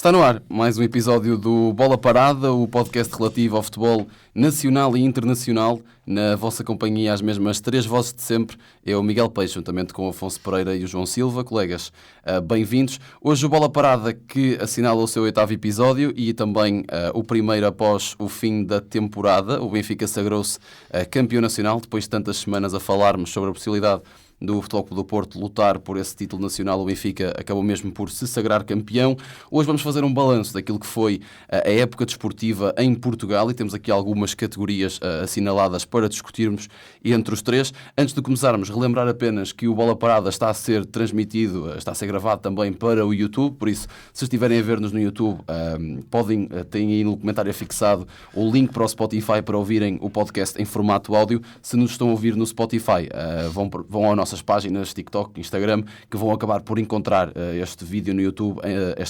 Está no ar mais um episódio do Bola Parada, o podcast relativo ao futebol nacional e internacional. Na vossa companhia, as mesmas três vozes de sempre. Eu, Miguel Peixe, juntamente com o Afonso Pereira e o João Silva. Colegas, bem-vindos. Hoje o Bola Parada que assinala o seu 8º episódio e também o primeiro após o fim da temporada. O Benfica sagrou-se campeão nacional, depois de tantas semanas a falarmos sobre a possibilidade do Futebol Clube do Porto lutar por esse título nacional. O Benfica acabou mesmo por se sagrar campeão. Hoje vamos fazer um balanço daquilo que foi a época desportiva em Portugal e temos aqui algumas categorias assinaladas para discutirmos entre os três. Antes de começarmos, relembrar apenas que o Bola Parada está a ser transmitido, está a ser gravado também para o YouTube, por isso, se estiverem a ver-nos no YouTube, têm aí no comentário fixado o link para o Spotify para ouvirem o podcast em formato áudio. Se nos estão a ouvir no Spotify, vão ao nossas páginas, TikTok, Instagram, que vão acabar por encontrar este vídeo no YouTube,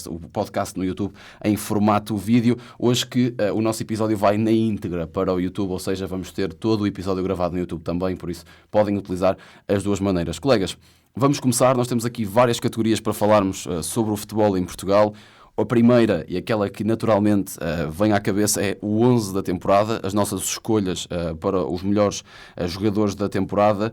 o podcast no YouTube em formato vídeo. Hoje que o nosso episódio vai na íntegra para o YouTube, ou seja, vamos ter todo o episódio gravado no YouTube também, por isso podem utilizar as duas maneiras. Colegas, vamos começar. Nós temos aqui várias categorias para falarmos sobre o futebol em Portugal. A primeira, e aquela que naturalmente vem à cabeça, é o 11 da temporada, as nossas escolhas para os melhores jogadores da temporada.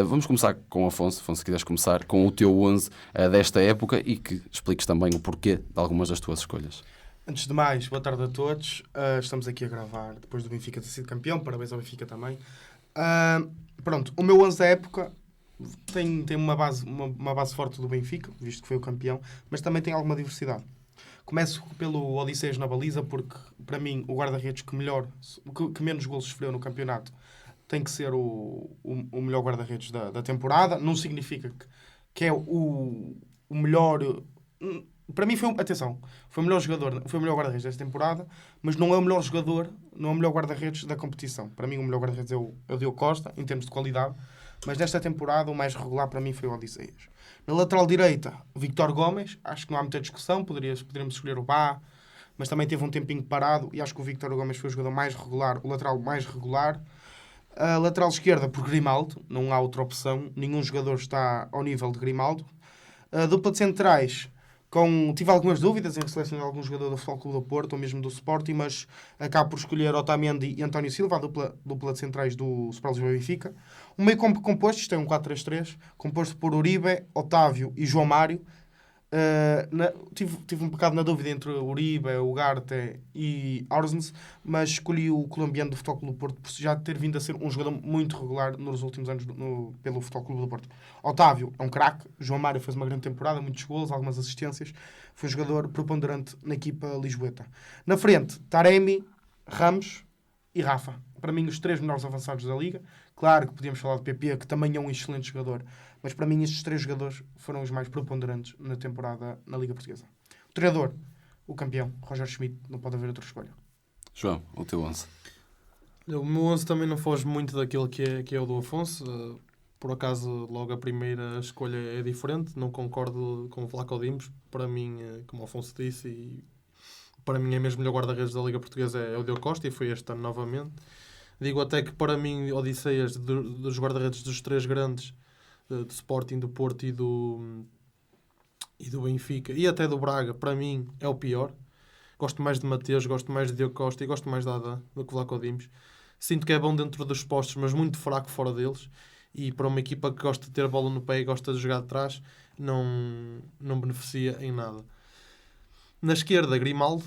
Vamos começar com o Afonso. Afonso, se quiseres começar com o teu 11 desta época e que expliques também o porquê de algumas das tuas escolhas. Antes de mais, boa tarde a todos. Estamos aqui a gravar depois do Benfica ter sido campeão. Parabéns ao Benfica também. Pronto, o meu 11 da época tem uma base forte do Benfica, visto que foi o campeão, mas também tem alguma diversidade. Começo pelo Odisseias na baliza, porque para mim o guarda-redes que menos golos sofreu no campeonato tem que ser o melhor guarda-redes da temporada. Não significa que é o melhor. Para mim foi o melhor jogador, foi o melhor guarda-redes desta temporada, mas não é o melhor jogador, não é o melhor guarda-redes da competição. Para mim o melhor guarda-redes é o Diogo Costa, em termos de qualidade, mas nesta temporada o mais regular para mim foi o Odisseias. Na lateral direita, o Víctor Gomes, acho que não há muita discussão, poderíamos escolher o Bá, mas também teve um tempinho parado e acho que o Víctor Gomes foi o jogador mais regular, o lateral mais regular. A lateral esquerda por Grimaldo, não há outra opção, nenhum jogador está ao nível de Grimaldo. A dupla de centrais, tive algumas dúvidas em selecionar algum jogador do Futebol Clube do Porto ou mesmo do Sporting, mas acabo por escolher Otamendi e António Silva, a dupla de centrais do Sport Lisboa e Benfica. Um meio campo composto, isto é um 4-3-3, composto por Uribe, Otávio e João Mário. Tive um bocado na dúvida entre Uribe, Ugarte e Orsnes, mas escolhi o colombiano do Futebol Clube do Porto por já ter vindo a ser um jogador muito regular nos últimos anos pelo Futebol Clube do Porto. Otávio é um craque, João Mário fez uma grande temporada, muitos golos, algumas assistências, foi um jogador preponderante na equipa lisboeta. Na frente, Taremi, Ramos e Rafa. Para mim, os três melhores avançados da Liga. Claro que podíamos falar de PP, que também é um excelente jogador, mas para mim estes três jogadores foram os mais preponderantes na temporada na Liga Portuguesa. O treinador, o campeão, Roger Schmidt, não pode haver outra escolha. João, o teu 11. O meu 11 também não foge muito daquilo que é o do Afonso. Por acaso, logo a primeira escolha é diferente. Não concordo com o Vlaco Dimos. Para mim, como o Afonso disse, e para mim é mesmo o melhor guarda-redes da Liga Portuguesa é o Diogo Costa, e foi este ano novamente. Digo até que para mim, Odisseias dos guarda-redes dos três grandes, do Sporting, do Porto e do Benfica, e até do Braga, para mim é o pior. Gosto mais de Mateus, gosto mais de Diogo Costa e gosto mais de Adá do que Vlaco Dimos. Sinto que é bom dentro dos postos, mas muito fraco fora deles. E para uma equipa que gosta de ter a bola no pé e gosta de jogar de trás, não beneficia em nada. Na esquerda, Grimaldo.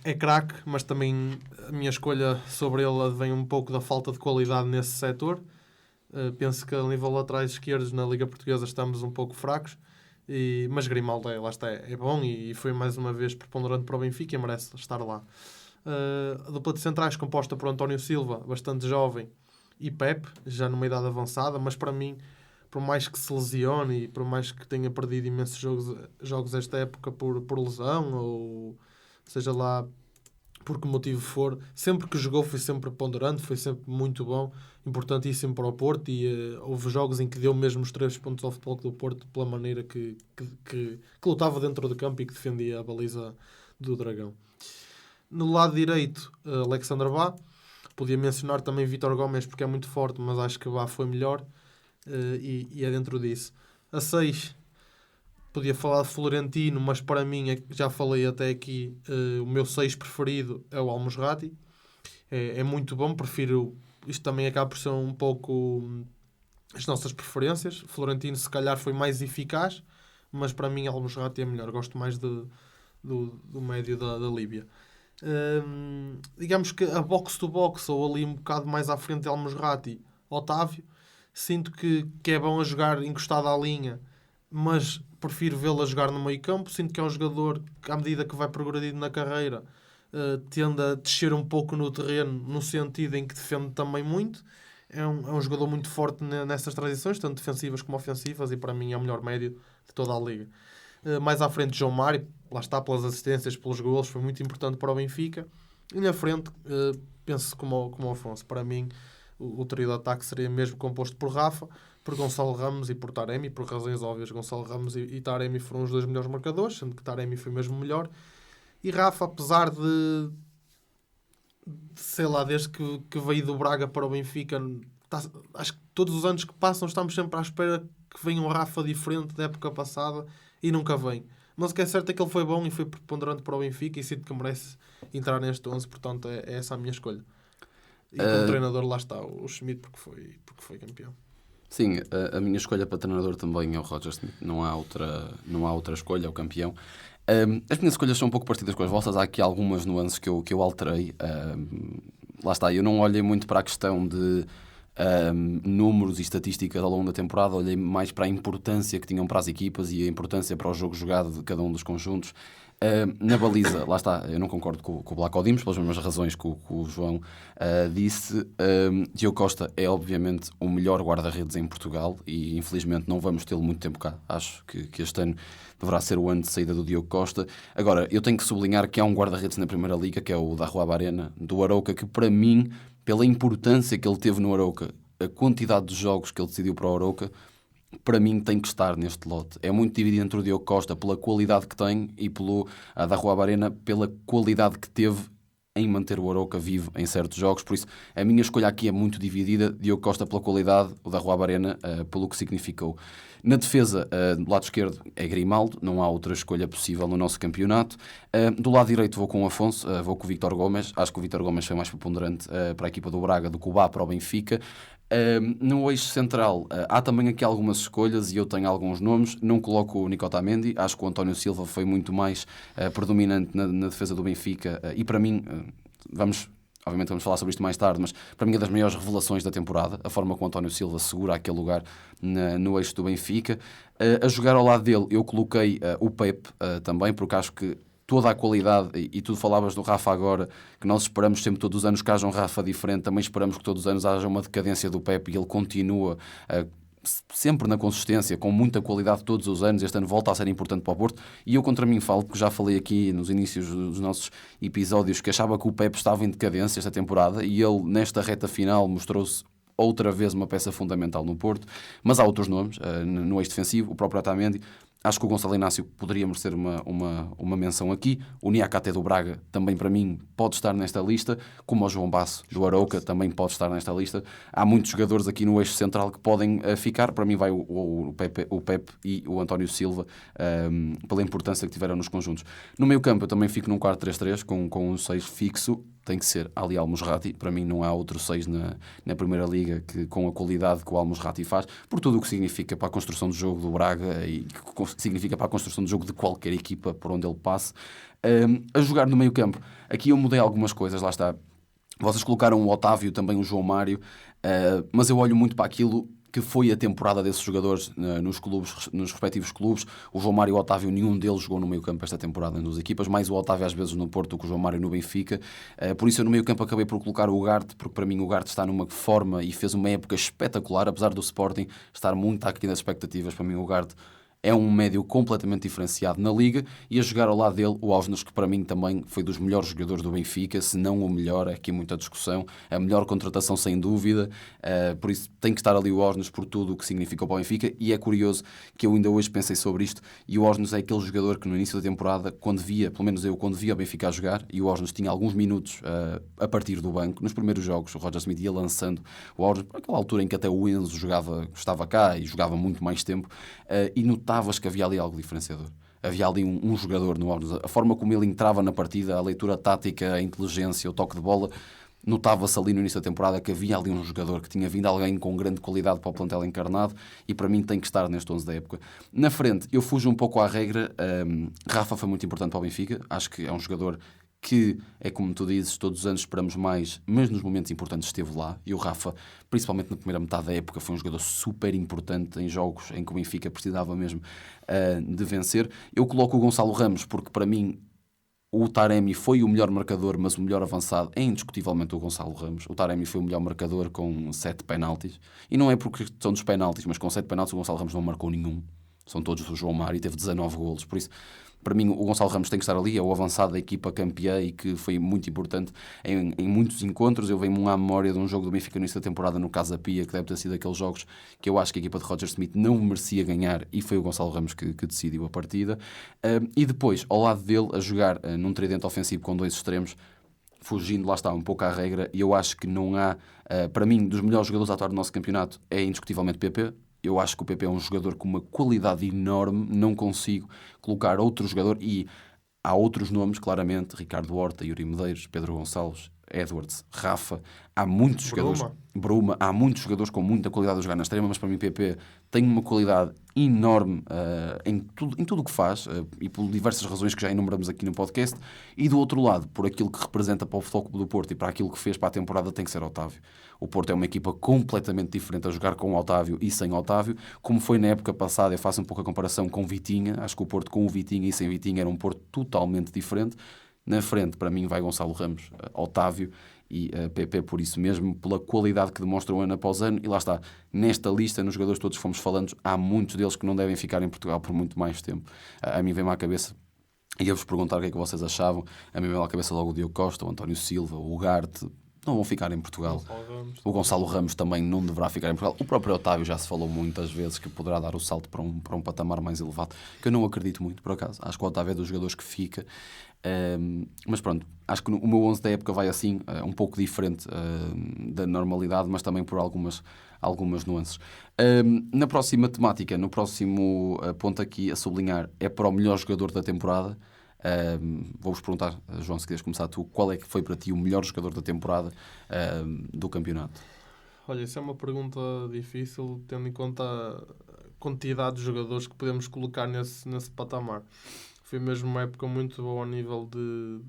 É craque, mas também a minha escolha sobre ele vem um pouco da falta de qualidade nesse setor. Penso que a nível laterais esquerdos na Liga Portuguesa estamos um pouco fracos, mas Grimaldo é bom e foi mais uma vez preponderante para o Benfica e merece estar lá. A dupla de centrais composta por António Silva, bastante jovem, e Pepe, já numa idade avançada, mas para mim, por mais que se lesione e por mais que tenha perdido imensos jogos esta época por lesão ou seja lá por que motivo for, sempre que jogou foi sempre ponderante, foi sempre muito bom, importantíssimo para o Porto, e houve jogos em que deu mesmo os 3 pontos ao Futebol Clube do Porto pela maneira que lutava dentro do campo e que defendia a baliza do Dragão. No lado direito, Alexandre Bá. Podia mencionar também Vítor Gomes porque é muito forte, mas acho que Bá foi melhor, e é dentro disso. A 6, Podia falar de Florentino, mas para mim, já falei até aqui, o meu 6 preferido é o Al-Musrati. É muito bom, prefiro... Isto também acaba por ser um pouco as nossas preferências. Florentino, se calhar, foi mais eficaz, mas para mim, Al-Musrati é melhor. Gosto mais do médio da Líbia. Digamos que a box-to-box, ou ali um bocado mais à frente de Al-Musrati, Otávio, sinto que é bom a jogar encostado à linha, mas prefiro vê-lo a jogar no meio campo. Sinto que é um jogador que, à medida que vai progredindo na carreira, tende a descer um pouco no terreno, no sentido em que defende também muito. É um jogador muito forte nessas transições, tanto defensivas como ofensivas, e para mim é o melhor médio de toda a liga. Mais à frente, João Mário, lá está, pelas assistências, pelos golos, foi muito importante para o Benfica. E na frente, penso como o Afonso, para mim o trio de ataque seria mesmo composto por Rafa, por Gonçalo Ramos e por Taremi. Por razões óbvias, Gonçalo Ramos e Taremi foram os 2 melhores marcadores, sendo que Taremi foi mesmo melhor. E Rafa, apesar de sei lá, desde que veio do Braga para o Benfica, acho que todos os anos que passam estamos sempre à espera que venha um Rafa diferente da época passada e nunca vem. Mas o que é certo é que ele foi bom e foi preponderante para o Benfica e sinto que merece entrar neste 11, portanto é essa a minha escolha. E como treinador, lá está, o Schmidt, porque foi campeão. Sim, a minha escolha para treinador também é o Roger Schmidt. Não há outra escolha, é o campeão. As minhas escolhas são um pouco parecidas com as vossas. Há aqui algumas nuances que eu alterei. Lá está, eu não olhei muito para a questão de números e estatísticas ao longo da temporada. Olhei mais para a importância que tinham para as equipas e a importância para o jogo jogado de cada um dos conjuntos. Na baliza, lá está, eu não concordo com o Vlaco Dimos, pelas mesmas razões que o João disse. Diogo Costa é obviamente o melhor guarda-redes em Portugal e infelizmente não vamos tê-lo muito tempo cá. Acho que este ano deverá ser o ano de saída do Diogo Costa. Agora, eu tenho que sublinhar que há um guarda-redes na Primeira Liga, que é o da Rua Barena, do Arouca, que para mim, pela importância que ele teve no Arouca, a quantidade de jogos que ele decidiu para o Arouca, para mim tem que estar neste lote. É muito dividido entre o Diogo Costa pela qualidade que tem e pelo da Rua Barena pela qualidade que teve em manter o Arouca vivo em certos jogos. Por isso, a minha escolha aqui é muito dividida. Diogo Costa pela qualidade, o da Rua Barena pelo que significou. Na defesa, do lado esquerdo é Grimaldo, não há outra escolha possível no nosso campeonato. Do lado direito vou com o Afonso, vou com o Víctor Gomes. Acho que o Víctor Gomes foi mais preponderante para a equipa do Braga do que o Bá para o Benfica. No eixo central há também aqui algumas escolhas e eu tenho alguns nomes. Não coloco o Nico Otamendi, acho que o António Silva foi muito mais predominante na defesa do Benfica e para mim, obviamente vamos falar sobre isto mais tarde, mas para mim é das maiores revelações da temporada, a forma como o António Silva segura aquele lugar no eixo do Benfica. A jogar ao lado dele eu coloquei o Pepe também, porque acho que toda a qualidade, e tu falavas do Rafa agora, que nós esperamos sempre todos os anos que haja um Rafa diferente, também esperamos que todos os anos haja uma decadência do Pepe e ele continua sempre na consistência, com muita qualidade todos os anos. Este ano volta a ser importante para o Porto e eu contra mim falo, porque já falei aqui nos inícios dos nossos episódios que achava que o Pepe estava em decadência esta temporada e ele nesta reta final mostrou-se outra vez uma peça fundamental no Porto, mas há outros nomes no eixo defensivo, o próprio Otamendi. Acho que o Gonçalo Inácio poderia merecer uma menção aqui. O Niakate do Braga também para mim pode estar nesta lista, como o João Basso do Arouca também pode estar nesta lista. Há muitos jogadores aqui no eixo central que podem ficar. Para mim vai o Pepe e o António Silva pela importância que tiveram nos conjuntos. No meio campo eu também fico num 4-3-3 com um 6 fixo. Tem que ser Ali Al-Musrati. Para mim não há outro 6 na Primeira Liga que, com a qualidade que o Al-Musrati faz, por tudo o que significa para a construção do jogo do Braga e que significa para a construção do jogo de qualquer equipa por onde ele passe. A jogar no meio campo, aqui eu mudei algumas coisas, lá está. Vocês colocaram o Otávio, também o João Mário, mas eu olho muito para aquilo que foi a temporada desses jogadores nos respectivos clubes. O João Mário e o Otávio, nenhum deles jogou no meio campo esta temporada nas equipas, mais o Otávio às vezes no Porto do que o João Mário no Benfica. Por isso eu no meio campo acabei por colocar o Ugarte, porque para mim o Ugarte está numa forma e fez uma época espetacular, apesar do Sporting estar muito aqui nas expectativas. Para mim o Ugarte é um médio completamente diferenciado na Liga e a jogar ao lado dele o Osnes, que para mim também foi dos melhores jogadores do Benfica, se não o melhor, aqui muita discussão, a melhor contratação sem dúvida, por isso tem que estar ali o Osnes por tudo o que significou para o Benfica. E é curioso que eu ainda hoje pensei sobre isto e o Osnes é aquele jogador que no início da temporada, quando via o Benfica a jogar e o Osnes tinha alguns minutos a partir do banco, nos primeiros jogos o Roger Smith ia lançando o Osnes, por aquela altura em que até o Enzo estava cá e jogava muito mais tempo, e notava notavas que havia ali algo diferenciador. Havia ali um jogador, a forma como ele entrava na partida, a leitura tática, a inteligência, o toque de bola, notava-se ali no início da temporada que havia ali um jogador, que tinha vindo alguém com grande qualidade para o plantel encarnado e para mim tem que estar neste 11 da época. Na frente, eu fujo um pouco à regra. Rafa foi muito importante para o Benfica, acho que é um jogador que é como tu dizes, todos os anos esperamos mais, mas nos momentos importantes esteve lá. E o Rafa, principalmente na primeira metade da época, foi um jogador super importante em jogos em que o Benfica precisava mesmo de vencer. Eu coloco o Gonçalo Ramos porque para mim o Taremi foi o melhor marcador, mas o melhor avançado é indiscutivelmente o Gonçalo Ramos. O Taremi foi o melhor marcador com 7 penaltis. E não é por questão dos penaltis, mas com 7 penaltis o Gonçalo Ramos não marcou nenhum. São todos do João Mário e teve 19 golos. Por isso, para mim, o Gonçalo Ramos tem que estar ali. É o avançado da equipa campeã e que foi muito importante em muitos encontros. Eu venho-me à memória de um jogo do Benfica no início da temporada no Casa Pia, que deve ter sido aqueles jogos que eu acho que a equipa de Roger Smith não merecia ganhar e foi o Gonçalo Ramos que decidiu a partida. E depois, ao lado dele, a jogar num tridente ofensivo com 2 extremos, fugindo, lá está, um pouco à regra, e eu acho que não há, para mim, dos melhores jogadores a atuar no nosso campeonato, é indiscutivelmente PP. Eu acho que o PP é um jogador com uma qualidade enorme, não consigo colocar outro jogador, e há outros nomes, claramente, Ricardo Horta, Yuri Medeiros, Pedro Gonçalves, Edwards, Rafa, há muitos jogadores, Bruma, há muitos jogadores com muita qualidade a jogar na extrema, mas para mim PP tem uma qualidade enorme em tudo o que faz, e por diversas razões que já enumeramos aqui no podcast, e do outro lado, por aquilo que representa para o Futebol Clube do Porto e para aquilo que fez para a temporada, tem que ser Otávio. O Porto é uma equipa completamente diferente a jogar com o Otávio e sem Otávio, como foi na época passada. Eu faço um pouco a comparação com Vitinha, acho que o Porto com o Vitinha e sem Vitinha era um Porto totalmente diferente. Na frente, para mim, vai Gonçalo Ramos, Otávio e PP por isso mesmo, pela qualidade que demonstram ano após ano. E lá está, nesta lista, nos jogadores todos que fomos falando, há muitos deles que não devem ficar em Portugal por muito mais tempo. A mim vem-me à cabeça, e eu vos perguntar o que é que vocês achavam, a mim vem-me à cabeça logo o Diogo Costa, o António Silva, o Ugarte, não vão ficar em Portugal. O Gonçalo Ramos também não deverá ficar em Portugal. O próprio Otávio já se falou muitas vezes que poderá dar o salto para um patamar mais elevado, que eu não acredito muito, por acaso. Acho que o Otávio é dos jogadores que fica. Mas pronto, acho que o meu 11 da época vai assim, um pouco diferente da normalidade, mas também por algumas nuances. Na próxima temática, no próximo ponto aqui a sublinhar, é para o melhor jogador da temporada. Vou-vos perguntar, João, se queres começar tu, qual é que foi para ti o melhor jogador da temporada do campeonato? Olha, isso é uma pergunta difícil, tendo em conta a quantidade de jogadores que podemos colocar nesse patamar. Foi mesmo uma época muito boa a nível de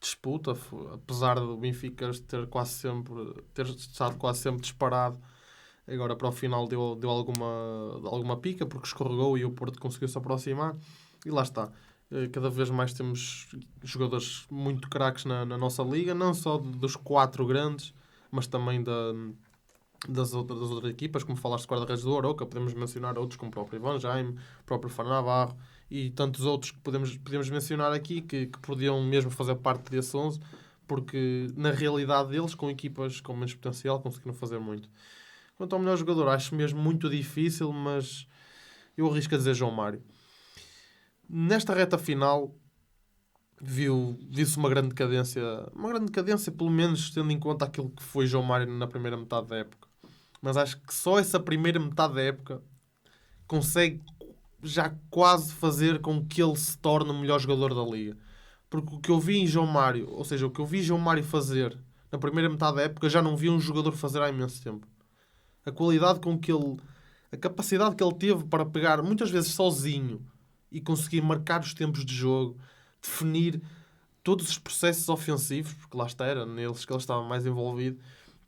disputa, apesar do Benfica ter estado quase sempre disparado. Agora para o final deu alguma pica, porque escorregou e o Porto conseguiu se aproximar. E lá está. Cada vez mais temos jogadores muito craques na nossa liga, não só dos 4 grandes, mas também das outras equipas, como falaste do guarda-redes do Arouca, podemos mencionar outros como o próprio Ivan Jaime, o próprio Fernando Navarro e tantos outros que podemos mencionar aqui que podiam mesmo fazer parte desse 11, porque na realidade deles, com equipas com menos potencial, conseguiram fazer muito. Quanto ao melhor jogador, acho mesmo muito difícil, mas eu arrisco a dizer João Mário. Nesta reta final viu-se uma grande decadência, pelo menos tendo em conta aquilo que foi João Mário na primeira metade da época. Mas acho que só essa primeira metade da época consegue já quase fazer com que ele se torne o melhor jogador da liga. Porque o que eu vi em João Mário, ou seja, o que eu vi João Mário fazer na primeira metade da época, já não vi um jogador fazer há imenso tempo. A qualidade com que ele... A capacidade que ele teve para pegar, muitas vezes sozinho, e conseguir marcar os tempos de jogo, definir todos os processos ofensivos, porque lá está, era neles que ele estava mais envolvido.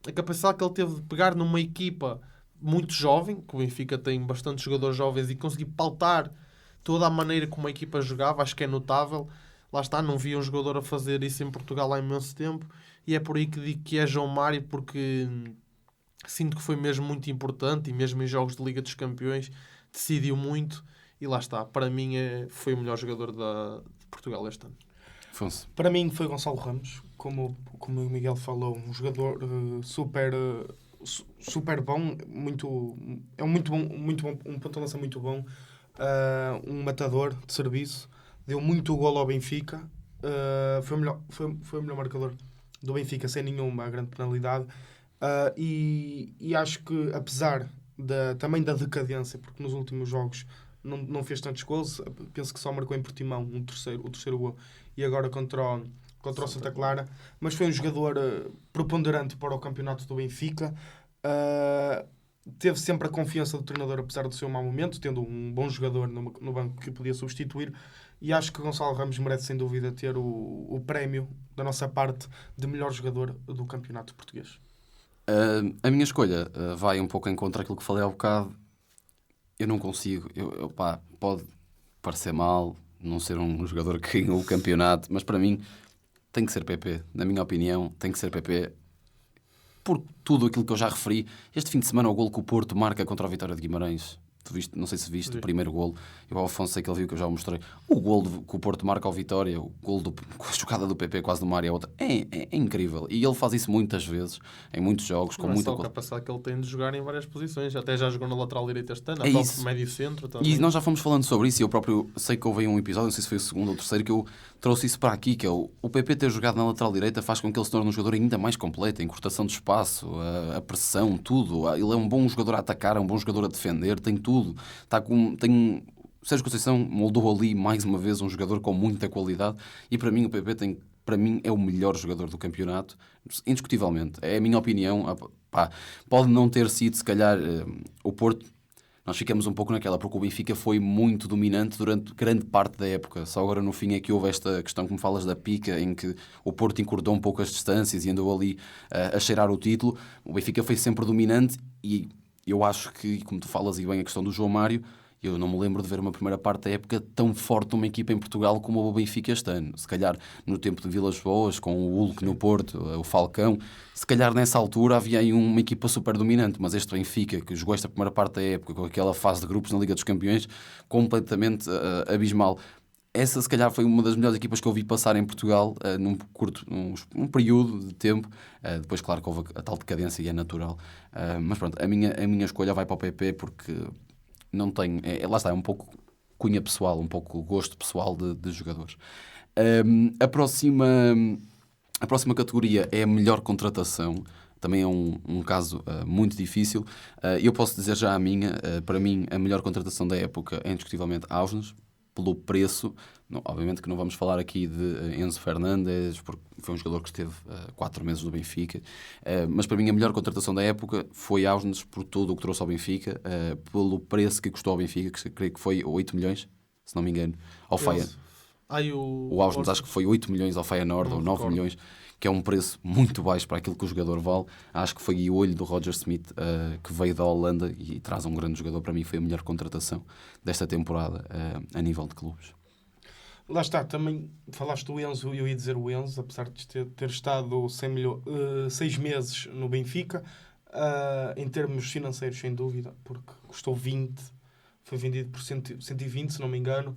A capacidade que ele teve de pegar numa equipa muito jovem, que o Benfica tem bastantes jogadores jovens, e conseguir pautar toda a maneira como a equipa jogava, acho que é notável. Lá está, não vi um jogador a fazer isso em Portugal há imenso tempo, e é por aí que digo que é João Mário, porque sinto que foi mesmo muito importante, e mesmo em jogos de Liga dos Campeões decidiu muito. E lá está, para mim foi o melhor jogador de Portugal este ano. Afonso. Para mim foi Gonçalo Ramos, como o Miguel falou, um jogador super bom, muito bom, um ponto de lança muito bom, um matador de serviço, deu muito golo ao Benfica, foi o melhor marcador do Benfica sem nenhuma grande penalidade, e acho que apesar também da decadência, porque nos últimos jogos não fez tantos gols, penso que só marcou em Portimão o terceiro gol, e agora contra o Santa Clara, mas foi um jogador preponderante para o campeonato do Benfica. Teve sempre a confiança do treinador, apesar do seu mau momento, tendo um bom jogador no banco que podia substituir, e acho que Gonçalo Ramos merece sem dúvida ter o prémio da nossa parte de melhor jogador do campeonato português. A minha escolha vai um pouco em contra aquilo que falei há bocado. Eu não consigo, pode parecer mal não ser um jogador que ganhou o campeonato, mas para mim tem que ser PP. Na minha opinião, tem que ser PP. Por tudo aquilo que eu já referi, este fim de semana o golo que o Porto marca contra a Vitória de Guimarães. Tu viste, não sei se viste, o primeiro golo. Eu ao Afonso sei que ele viu, que eu já o mostrei. O golo que o Porto marca ao Vitória, o golo com a jogada do PP quase numa área outra, é incrível. E ele faz isso muitas vezes, em muitos jogos, com muita qualidade. Não é só a capacidade que ele tem de jogar em várias posições. Até já jogou na lateral direita este ano, médio centro também. E nós já fomos falando sobre isso, e eu próprio sei que houve um episódio, não sei se foi o segundo ou o terceiro, que eu trouxe isso para aqui, que é o PP ter jogado na lateral direita faz com que ele se torne um jogador ainda mais completo, a encurtação de espaço, a pressão, tudo. Ele é um bom jogador a atacar, é um bom jogador a defender, tem tudo. O Sérgio Conceição moldou ali mais uma vez um jogador com muita qualidade, e para mim o PP é o melhor jogador do campeonato, indiscutivelmente. É a minha opinião. Pode não ter sido, se calhar, o Porto. Nós ficamos um pouco naquela, porque o Benfica foi muito dominante durante grande parte da época. Só agora no fim é que houve esta questão que me falas da pica, em que o Porto encurtou um pouco as distâncias e andou ali a cheirar o título. O Benfica foi sempre dominante, e eu acho que, como tu falas e bem a questão do João Mário, eu não me lembro de ver uma primeira parte da época tão forte de uma equipa em Portugal como o Benfica este ano. Se calhar no tempo de Vilas Boas, com o Hulk no Porto, o Falcão, se calhar nessa altura havia aí uma equipa super dominante, mas este Benfica, que jogou esta primeira parte da época, com aquela fase de grupos na Liga dos Campeões, completamente abismal. Essa, se calhar, foi uma das melhores equipas que eu vi passar em Portugal num período de tempo. Depois, claro, que houve a tal decadência e é natural. Mas pronto, a minha escolha vai para o PP porque não tenho... lá está, é um pouco cunha pessoal, um pouco gosto pessoal de jogadores. A próxima categoria é a melhor contratação. Também é um caso muito difícil. Eu posso dizer já a minha. Para mim, a melhor contratação da época é indiscutivelmente Ausnes, pelo preço. Não, obviamente que não vamos falar aqui de Enzo Fernandes, porque foi um jogador que esteve 4 meses no Benfica, mas para mim a melhor contratação da época foi Ausnes, por tudo o que trouxe ao Benfica, pelo preço que custou ao Benfica, que creio que foi 8 milhões, se não me engano, ao Feyenoord. O Ausnes acho que foi 8 milhões ao Feyenoord, ou 9 milhões, que é um preço muito baixo para aquilo que o jogador vale. Acho que foi o olho do Roger Smith, que veio da Holanda e traz um grande jogador. Para mim foi a melhor contratação desta temporada a nível de clubes. Lá está, também falaste do Enzo, eu ia dizer o Enzo, apesar de ter estado 6 meses no Benfica, em termos financeiros, sem dúvida, porque custou 20, foi vendido por 120, se não me engano.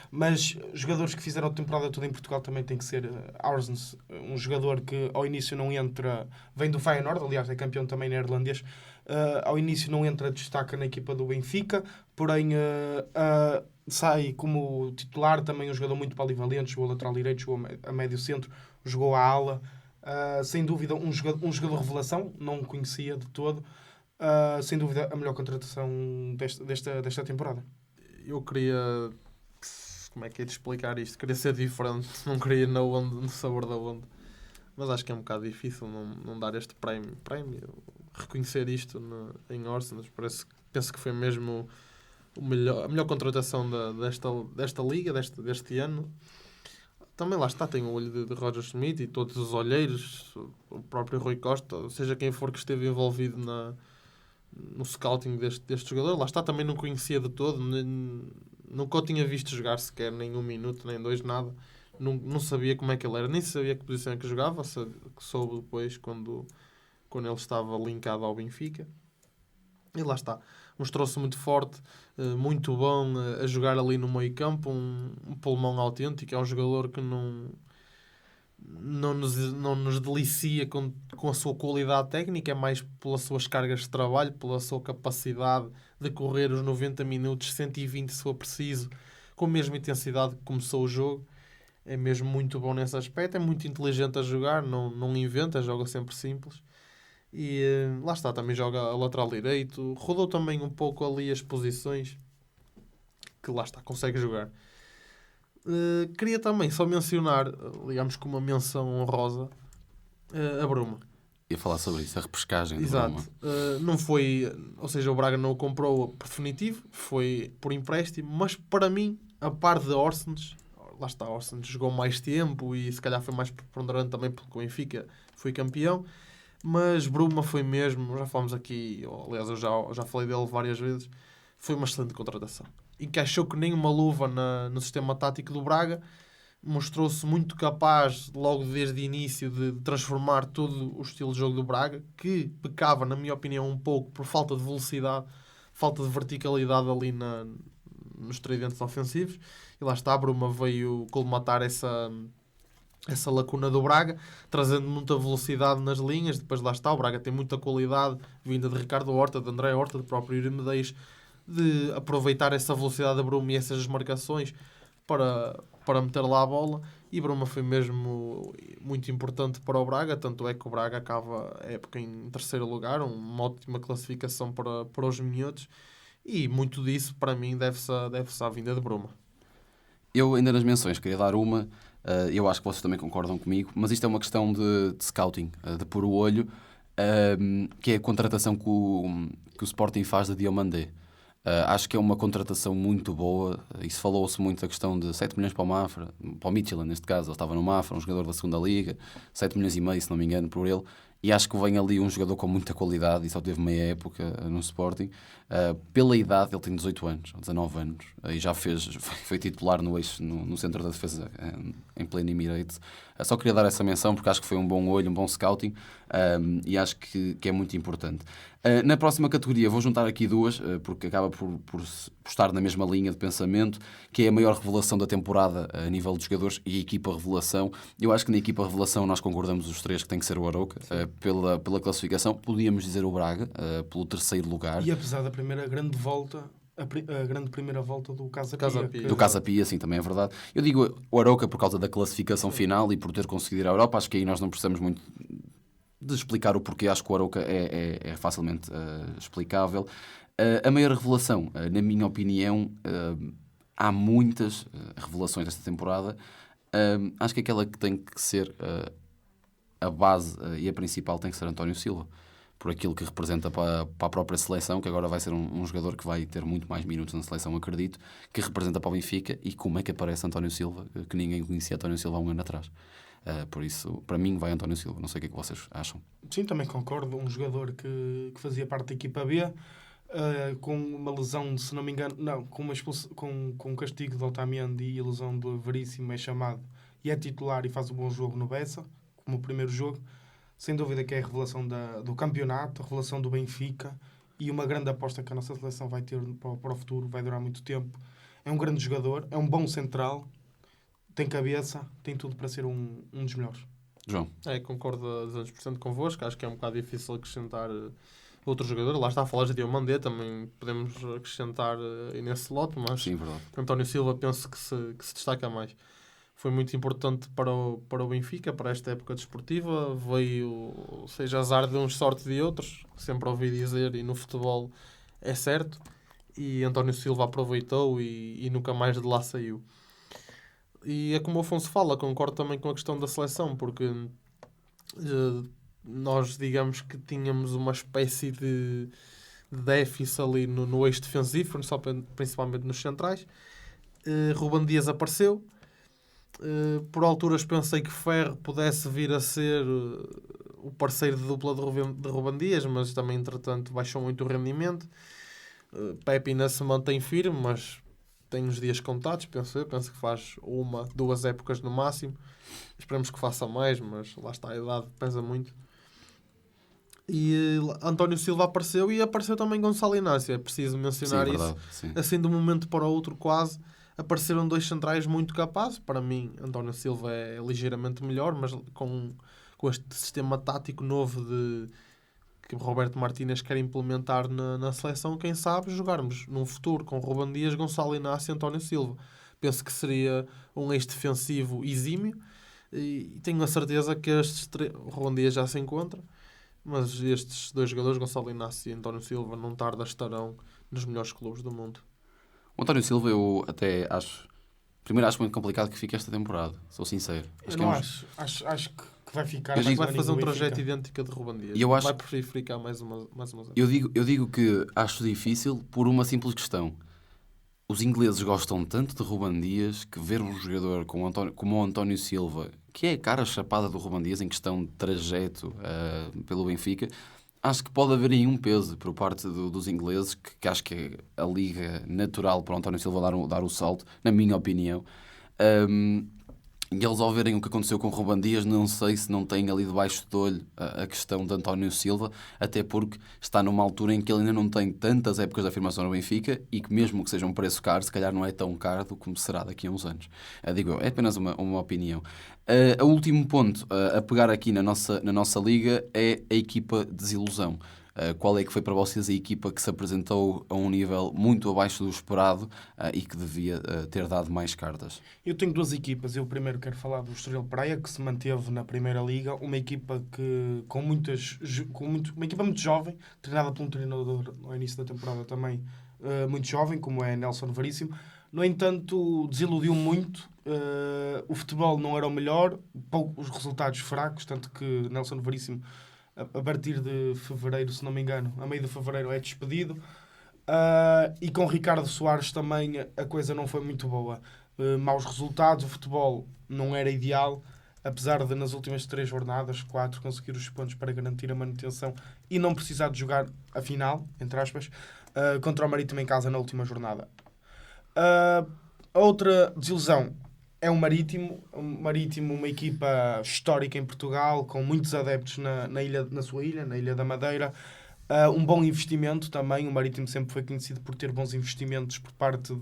Mas jogadores que fizeram a temporada toda em Portugal também tem que ser Ausnes, um jogador que ao início não entra, vem do Feyenoord, aliás é campeão também neerlandês, ao início não entra, destaca na equipa do Benfica, porém sai como titular, também um jogador muito polivalente, jogou lateral direito, jogou a médio centro, jogou a ala, sem dúvida um jogador revelação, não o conhecia de todo, sem dúvida a melhor contratação desta temporada. Eu queria... Como é que é de explicar isto? Queria ser diferente, não queria ir no sabor da onda. Mas acho que é um bocado difícil não dar este prémio. Reconhecer isto em Ausnes. Penso que foi mesmo a melhor contratação desta liga, deste ano. Também lá está, tem o olho de Roger Schmidt e todos os olheiros, o próprio Rui Costa, seja quem for que esteve envolvido no scouting deste jogador. Lá está, também não conhecia de todo, nunca o tinha visto jogar sequer, nem 1 minuto, nem 2, nada. Não sabia como é que ele era, nem sabia que posição é que jogava, soube depois quando ele estava linkado ao Benfica. E lá está, mostrou-se muito forte, muito bom a jogar ali no meio campo, um pulmão autêntico. É um jogador que não nos delicia com a sua qualidade técnica, é mais pelas suas cargas de trabalho, pela sua capacidade de correr os 90 minutos, 120 se for preciso, com a mesma intensidade que começou o jogo. É mesmo muito bom nesse aspecto, é muito inteligente a jogar, não inventa, joga sempre simples. E lá está, também joga a lateral direito, rodou também um pouco ali as posições, que lá está, consegue jogar. Queria também só mencionar, digamos que uma menção honrosa, a Bruma. Ia falar sobre isso, a repescagem. Exato. Não foi, ou seja, o Braga não o comprou por definitivo, foi por empréstimo, mas para mim, a par de Orsens, lá está, Orsens jogou mais tempo e se calhar foi mais preponderante também porque o Benfica foi campeão, mas Bruma foi mesmo, já falamos aqui, aliás eu já falei dele várias vezes, foi uma excelente contratação. Encaixou que nem uma luva no sistema tático do Braga, mostrou-se muito capaz, logo desde o início, de transformar todo o estilo de jogo do Braga, que pecava, na minha opinião, um pouco por falta de velocidade, falta de verticalidade ali nos tridentes ofensivos. E lá está, a Bruma veio colmatar essa lacuna do Braga, trazendo muita velocidade nas linhas. Depois lá está, o Braga tem muita qualidade, vinda de Ricardo Horta, de André Horta, do próprio Yuri Medeiros, de aproveitar essa velocidade da Bruma e essas marcações para meter lá a bola, e Bruma foi mesmo muito importante para o Braga, tanto é que o Braga acaba a época em terceiro lugar, uma ótima classificação para os minhotos, e muito disso para mim deve-se à vinda de Bruma. Eu ainda nas menções queria dar uma, eu acho que vocês também concordam comigo, mas isto é uma questão de scouting, de pôr o olho, que é a contratação que o Sporting faz de Diomandé. Acho que é uma contratação muito boa. Isso falou-se muito da questão de 7 milhões para o Mafra, para o Midtjylland neste caso, ele estava no Mafra, um jogador da segunda Liga, 7 milhões e meio, se não me engano, por ele. E acho que vem ali um jogador com muita qualidade e só teve meia época no Sporting. Pela idade, ele tem 18 anos, 19 anos, e já foi titular no centro da defesa em pleno Emirates. Só queria dar essa menção porque acho que foi um bom olho, um bom scouting, e acho que é muito importante. Na próxima categoria vou juntar aqui duas, porque acaba por estar na mesma linha de pensamento, que é a maior revelação da temporada a nível de jogadores e a equipa revelação. Eu acho que na equipa revelação nós concordamos os três que tem que ser o Arouca, pela classificação. Podíamos dizer o Braga, pelo terceiro lugar. E apesar da primeira grande volta, a grande primeira volta do Casa Pia. Do Casa Pia, sim, também é verdade. Eu digo o Arouca por causa da classificação final e por ter conseguido ir à Europa. Acho que aí nós não precisamos muito de explicar o porquê. Acho que o Arouca é facilmente explicável. A maior revelação, na minha opinião, há muitas revelações desta temporada. Acho que aquela que tem que ser a base e a principal tem que ser António Silva, por aquilo que representa para a própria seleção, que agora vai ser um jogador que vai ter muito mais minutos na seleção, acredito, que representa para o Benfica. E como é que aparece António Silva, que ninguém conhecia António Silva há um ano atrás. Por isso, para mim, vai António Silva. Não sei o que é que vocês acham. Sim, também concordo. Um jogador que fazia parte da equipa B, com uma lesão, se não me engano, com um castigo de Otamendi e a lesão do Veríssimo, é chamado e é titular e faz um bom jogo no Bessa, como o primeiro jogo. Sem dúvida que é a revelação do campeonato, a revelação do Benfica e uma grande aposta que a nossa seleção vai ter para o futuro, vai durar muito tempo. É um grande jogador, é um bom central, tem cabeça, tem tudo para ser um dos melhores. João? Concordo a 200% convosco, acho que é um bocado difícil acrescentar outro jogador. Lá está a falar de Diomandé, também podemos acrescentar nesse lote, mas sim, verdade. António Silva penso que se destaca mais. Foi muito importante para o Benfica, para esta época desportiva. Veio, seja azar de uns, sorte de outros, sempre ouvi dizer, e no futebol é certo. E António Silva aproveitou e nunca mais de lá saiu. E é como o Afonso fala, concordo também com a questão da seleção, porque nós, digamos que tínhamos uma espécie de déficit ali no eixo defensivo, principalmente nos centrais. Ruben Dias apareceu. Por alturas pensei que Ferro pudesse vir a ser o parceiro de dupla de Ruben Dias, mas também entretanto baixou muito o rendimento. Pepe ainda se mantém firme, mas tem uns dias contados, penso que faz 1-2 épocas no máximo. Esperamos que faça mais, mas lá está, a idade pesa muito. E António Silva apareceu e apareceu também Gonçalo Inácio, é preciso mencionar isso. Verdade, sim. Assim de um momento para o outro quase apareceram dois centrais muito capazes. Para mim, António Silva é ligeiramente melhor, mas com este sistema tático novo que o Roberto Martínez quer implementar na seleção, quem sabe jogarmos num futuro com Ruben Dias, Gonçalo Inácio e António Silva. Penso que seria um eixo defensivo exímio e tenho a certeza que o Ruben Dias já se encontra, mas estes dois jogadores, Gonçalo Inácio e António Silva, não tarda estarão nos melhores clubes do mundo. O António Silva, eu até acho... Primeiro, acho muito complicado que fique esta temporada. Sou sincero. Eu não acho. Acho que vai ficar... Acho que vai fazer um trajeto idêntico de Ruben Dias. E eu acho... Vai preferir ficar mais umas anos. Eu digo que acho difícil por uma simples questão. Os ingleses gostam tanto de Ruben Dias que ver um jogador como o António Silva, que é a cara chapada do Ruben Dias em questão de trajeto pelo Benfica, acho que pode haver aí um peso por parte dos ingleses, que acho que é a liga natural para o António Silva dar o salto, na minha opinião. E eles, ao verem o que aconteceu com o Ruben Dias, não sei se não têm ali debaixo do olho a questão de António Silva, até porque está numa altura em que ele ainda não tem tantas épocas de afirmação no Benfica e que, mesmo que seja um preço caro, se calhar não é tão caro como será daqui a uns anos. Digo eu, é apenas uma opinião. O último ponto a pegar aqui na nossa liga é a equipa de desilusão. Qual é que foi para vocês a equipa que se apresentou a um nível muito abaixo do esperado e que devia ter dado mais cartas? Eu tenho duas equipas. Eu primeiro quero falar do Estoril Praia, que se manteve na Primeira Liga. Uma equipa uma equipa muito jovem, treinada por um treinador no início da temporada também muito jovem, como é Nelson Veríssimo. No entanto, desiludiu muito. O futebol não era o melhor, os resultados fracos, tanto que Nelson Veríssimo, a partir de fevereiro, se não me engano, a meio de fevereiro é despedido. E com Ricardo Soares também a coisa não foi muito boa. Maus resultados, o futebol não era ideal, apesar de nas últimas 3 jornadas, 4, conseguir os pontos para garantir a manutenção e não precisar de jogar a final, entre aspas, contra o Marítimo em casa na última jornada. A outra desilusão é o Marítimo. O Marítimo, uma equipa histórica em Portugal, com muitos adeptos na sua ilha, na Ilha da Madeira. Um bom investimento também. O Marítimo sempre foi conhecido por ter bons investimentos por parte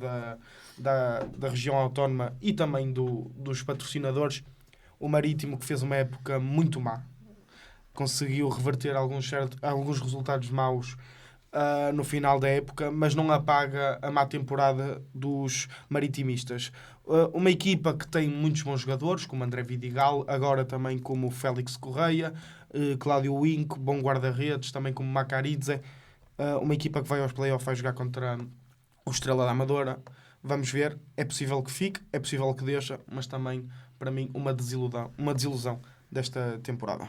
da região autónoma e também dos patrocinadores. O Marítimo, que fez uma época muito má, conseguiu reverter alguns resultados maus no final da época, mas não apaga a má temporada dos maritimistas. Uma equipa que tem muitos bons jogadores, como André Vidigal, agora também como Félix Correia, Cláudio Winco, bom guarda-redes, também como Macaridze. Uma equipa que vai aos playoffs, vai jogar contra o Estrela da Amadora. Vamos ver, é possível que fique, é possível que deixe, mas também, para mim, uma desilusão desta temporada.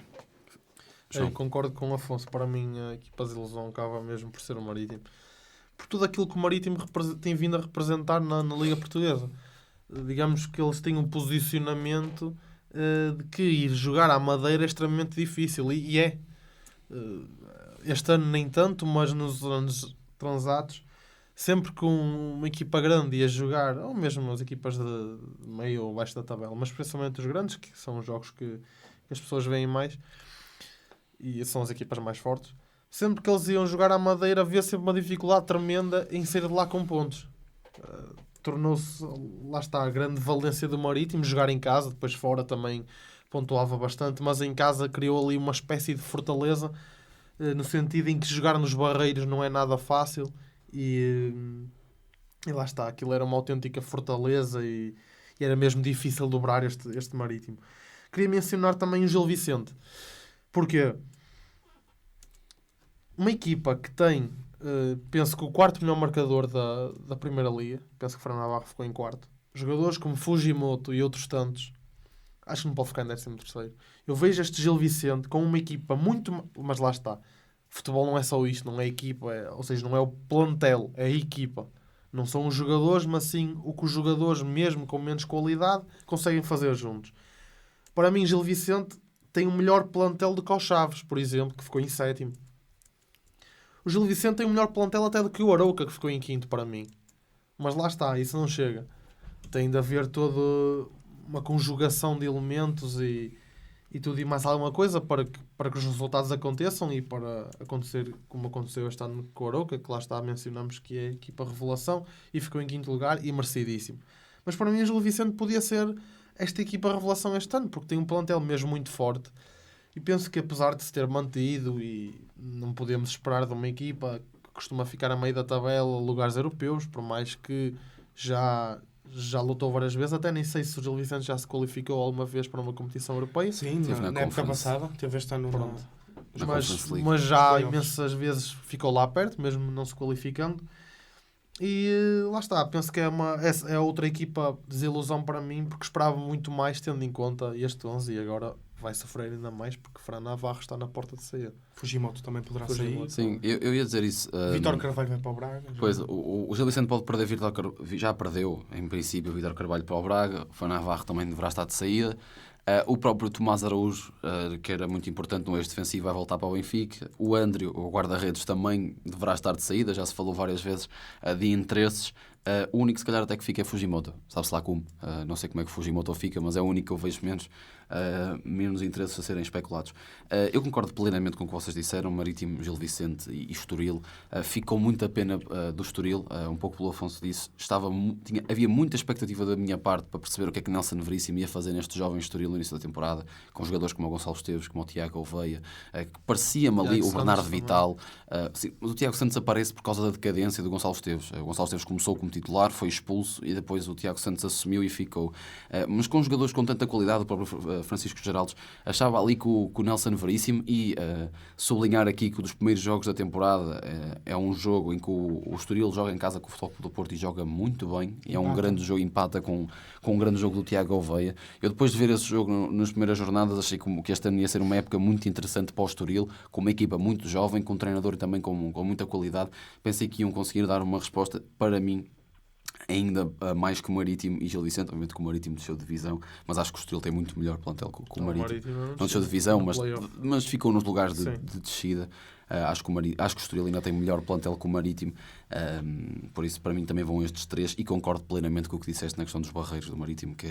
Eu concordo com o Afonso. Para mim, a equipa de desilusão acaba mesmo por ser o Marítimo. Por tudo aquilo que o Marítimo tem vindo a representar na Liga Portuguesa. Digamos que eles têm um posicionamento de que ir jogar à Madeira é extremamente difícil. E é. Este ano nem tanto, mas nos anos transatos, sempre que uma equipa grande ia jogar, ou mesmo as equipas de meio ou baixo da tabela, mas principalmente os grandes, que são os jogos que as pessoas veem mais, e são as equipas mais fortes, sempre que eles iam jogar à Madeira havia sempre uma dificuldade tremenda em sair de lá com pontos. Tornou-se, lá está, a grande valência do Marítimo, jogar em casa, depois fora também pontuava bastante, mas em casa criou ali uma espécie de fortaleza, no sentido em que jogar nos Barreiros não é nada fácil, e lá está, aquilo era uma autêntica fortaleza e era mesmo difícil dobrar este Marítimo. Queria mencionar também o Gil Vicente. Porquê? Uma equipa que tem, penso que o 4º melhor marcador da Primeira Liga, penso que Fran Navarro ficou em 4º, jogadores como Fujimoto e outros tantos, acho que não pode ficar em 13º. Eu vejo este Gil Vicente com uma equipa muito... Mas lá está. Futebol não é só isto, não é equipa, ou seja, não é o plantel, é a equipa. Não são os jogadores, mas sim o que os jogadores, mesmo com menos qualidade, conseguem fazer juntos. Para mim, Gil Vicente tem um melhor plantel do que o Chaves, por exemplo, que ficou em 7º. O Gil Vicente tem um melhor plantel até do que o Arouca, que ficou em 5º para mim. Mas lá está, isso não chega. Tem de haver toda uma conjugação de elementos e tudo e mais alguma coisa para que os resultados aconteçam e para acontecer como aconteceu este ano com o Arouca, que lá está, mencionamos que é a equipa revelação e ficou em 5º lugar e merecidíssimo. Mas para mim o Gil Vicente podia ser esta equipa revelação este ano, porque tem um plantel mesmo muito forte e penso que apesar de se ter mantido e não podemos esperar de uma equipa que costuma ficar a meio da tabela, lugares europeus, por mais que já lutou várias vezes, até nem sei se o Gil Vicente já se qualificou alguma vez para uma competição europeia. Sim, na época passada, teve este ano. Pronto. Mas já imensas vezes ficou lá perto, mesmo não se qualificando. E lá está, penso que é outra equipa desilusão para mim, porque esperava muito mais, tendo em conta este 11, e agora vai sofrer ainda mais, porque Fran Navarro está na porta de sair. Fujimoto também poderá Fujimoto. sair. Sim, eu ia dizer isso. Vitor Carvalho vai para o Braga. Pois, o Gil Vicente pode perder Vitor Carvalho, já perdeu, em princípio, o Vitor Carvalho para o Braga, o Fran Navarro também deverá estar de saída. O próprio Tomás Araújo, que era muito importante no eixo defensivo, vai voltar para o Benfica. O Andrew, o guarda-redes, também deverá estar de saída, já se falou várias vezes de interesses. O único, se calhar, até que fica é Fujimoto, sabe-se lá como. Não sei como é que Fujimoto fica, mas é o único que eu vejo menos interesses a serem especulados. Eu concordo plenamente com o que vocês disseram. Marítimo, Gil Vicente e Estoril. Ficou muita pena do Estoril, um pouco pelo Afonso disse. Havia muita expectativa da minha parte para perceber o que é que Nelson Veríssimo ia fazer neste jovem Estoril no início da temporada, com jogadores como o Gonçalo Esteves, como o Tiago Oveia, que parecia-me ali o Bernardo Vital. Sim, mas o Tiago Santos aparece por causa da decadência do Gonçalo Esteves. O Gonçalo Esteves começou como titular, foi expulso e depois o Tiago Santos assumiu e ficou. Mas com jogadores com tanta qualidade, o próprio Francisco Geraldes achava ali que o Nelson Veríssimo, e sublinhar aqui que um dos primeiros jogos da temporada é um jogo em que o Estoril joga em casa com o Futebol Clube do Porto e joga muito bem, e é um grande jogo, empata com um grande jogo do Tiago Oveia. Eu, depois de ver esse jogo nas primeiras jornadas, achei que este ano ia ser uma época muito interessante para o Estoril, com uma equipa muito jovem, com um treinador e também com muita qualidade. Pensei que iam conseguir dar uma resposta, para mim, ainda mais que o Marítimo e Gil Vicente. Obviamente que o Marítimo desceu de divisão, mas acho que o Estoril tem muito melhor plantel que o Marítimo. Não desceu de divisão, mas ficou nos lugares de descida. Acho que o Estoril ainda tem melhor plantel que o Marítimo. Por isso, para mim, também vão estes três, e concordo plenamente com o que disseste na questão dos barreiros do Marítimo, que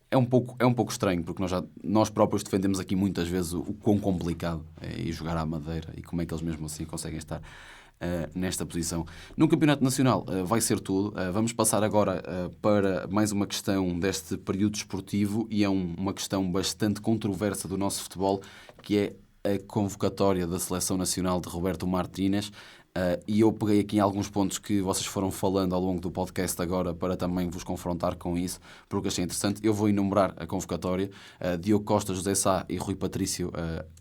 é um pouco estranho, porque nós próprios defendemos aqui muitas vezes o quão complicado é ir jogar à Madeira e como é que eles mesmo assim conseguem estar nesta posição. No Campeonato Nacional vai ser tudo. Vamos passar agora para mais uma questão deste período desportivo, e é uma questão bastante controversa do nosso futebol, que é a convocatória da Seleção Nacional de Roberto Martínez. E eu peguei aqui em alguns pontos que vocês foram falando ao longo do podcast agora, para também vos confrontar com isso, porque achei interessante. Eu vou enumerar a convocatória: Diogo Costa, José Sá e Rui Patrício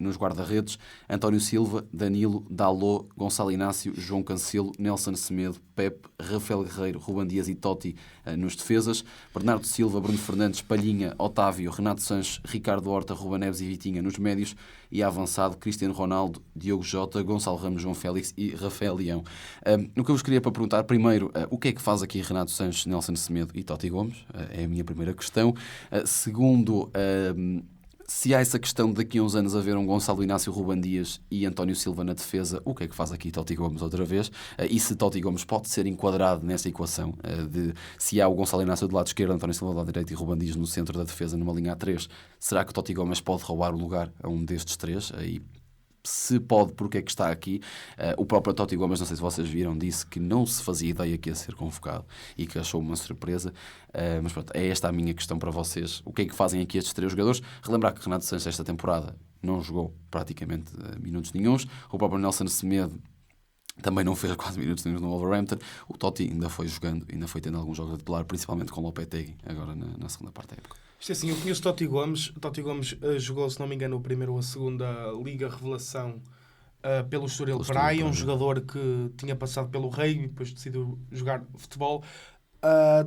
nos guarda-redes, António Silva, Danilo, Dalot, Gonçalo Inácio, João Cancelo, Nelson Semedo, Pepe, Rafael Guerreiro, Ruben Dias e Totti nos defesas, Bernardo Silva, Bruno Fernandes, Palhinha, Otávio, Renato Sanches, Ricardo Horta, Ruben Neves e Vitinha nos médios, e avançado Cristiano Ronaldo, Diogo Jota, Gonçalo Ramos, João Félix e Rafael Leão. O que eu vos queria para perguntar, primeiro, o que é que faz aqui Renato Sanches, Nelson Semedo e Totti Gomes? É a minha primeira questão. Segundo, se há essa questão de daqui a uns anos haver um Gonçalo Inácio, Ruben Dias e António Silva na defesa, o que é que faz aqui Totti Gomes outra vez? E se Totti Gomes pode ser enquadrado nessa equação de se há o Gonçalo Inácio do lado esquerdo, António Silva do lado direito e Ruben Dias no centro da defesa numa linha A3, será que Totti Gomes pode roubar o lugar a um destes três? E se pode, porque é que está aqui? O próprio Totti Gomes, não sei se vocês viram, disse que não se fazia ideia que ia ser convocado e que achou uma surpresa. Mas pronto, é esta a minha questão para vocês. O que é que fazem aqui estes três jogadores? Relembrar que Renato Sanches esta temporada não jogou praticamente minutos nenhuns. O próprio Nelson Semedo também não fez quase minutos nenhums no Wolverhampton. O Totti ainda foi jogando, ainda foi tendo alguns jogos a depilar, principalmente com o Lopetegui, agora na segunda parte da época. Isto é assim, eu conheço Totti Gomes. Totti Gomes jogou, se não me engano, o primeiro ou a segunda Liga Revelação pelo Estoril Praia, um jogador que tinha passado pelo Rei e depois decidiu jogar futebol.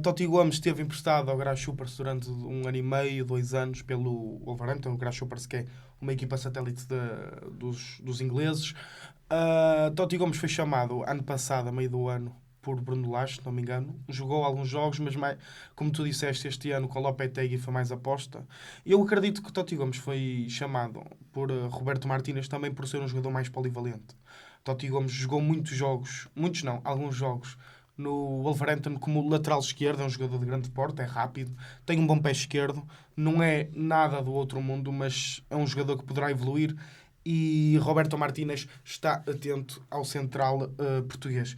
Totti Gomes esteve emprestado ao Grasshoppers durante 1 ano e meio, 2 anos, pelo Wolverhampton. O Grasshoppers, que é uma equipa satélite dos ingleses. Totti Gomes foi chamado ano passado, a meio do ano, por Bruno Lage, se não me engano. Jogou alguns jogos, mas como tu disseste, este ano com o Lopetegui foi mais aposta. Eu acredito que Totti Gomes foi chamado por Roberto Martínez também por ser um jogador mais polivalente. Totti Gomes jogou alguns jogos no Wolverhampton como lateral esquerdo. É um jogador de grande porte, é rápido, tem um bom pé esquerdo, não é nada do outro mundo, mas é um jogador que poderá evoluir, e Roberto Martínez está atento ao central português.